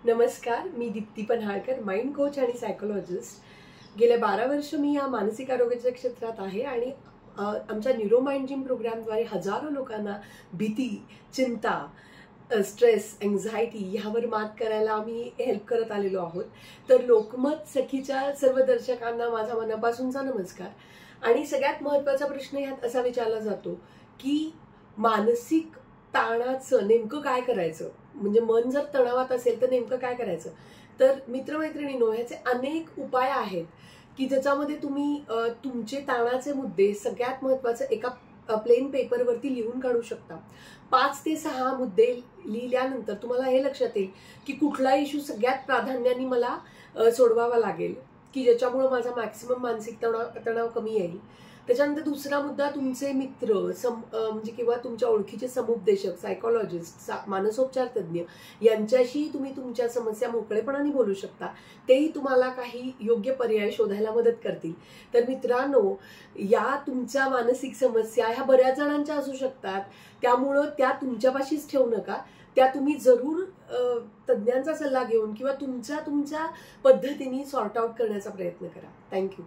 नमस्कार, मी Deepti Panhalkar, mind coach आणि psychologist. गेल्या 12 वर्ष मी या मानसिक आरोग्याच्या क्षेत्रात आहे आणि आमच्या न्यूरो माइंड जिम प्रोग्रामद्वारे हजारो लोकांना भीती, चिंता, स्ट्रेस, एन्झायटी यावर मात करायला आम्ही हेल्प करत आलेलो आहोत. तर लोकमत सखीच्या सर्व दर्शकांना माझा मनापासूनचा नमस्कार. आणि सगळ्यात महत्त्वाचा प्रश्न यात असा विचारला जातो की मानसिक ताणाचं नेमकं काय करायचं, म्हणजे मन जर तणावात असेल तर नेमकं काय करायचं. तर मित्रमैत्रिणींनो, ह्याचे अनेक उपाय आहेत की ज्याच्यामध्ये तुम्ही तुमचे ताणाचे मुद्दे सगळ्यात महत्त्वाचं एका प्लेन पेपरवरती लिहून काढू शकता. 5 ते 6 मुद्दे लिहिल्यानंतर तुम्हाला हे लक्षात येईल की कुठला इश्यू सगळ्यात प्राधान्याने मला सोडवावा लागेल, की ज्याच्यामुळे माझा मॅक्सिमम मानसिक तणाव कमी येईल. त्याच्यानंतर दुसरा मुद्दा, तुमचे मित्र म्हणजे किंवा तुमच्या ओळखीचे समुपदेशक, सायकोलॉजिस्ट, मानसोपचार तज्ज्ञ यांच्याशी तुम्ही तुमच्या समस्या मोकळेपणाने बोलू शकता. तेही तुम्हाला काही योग्य पर्याय शोधायला मदत करतील. तर मित्रांनो, या तुमच्या मानसिक समस्या ह्या बऱ्याच जणांच्या असू शकतात, त्यामुळं त्या तुमच्यापाशीच ठेवू नका. त्या तुम्ही जरूर तज्ज्ञांचा सल्ला घेऊन किंवा तुमच्या पद्धतीने सॉर्ट आउट करण्याचा प्रयत्न करा. थँक्यू.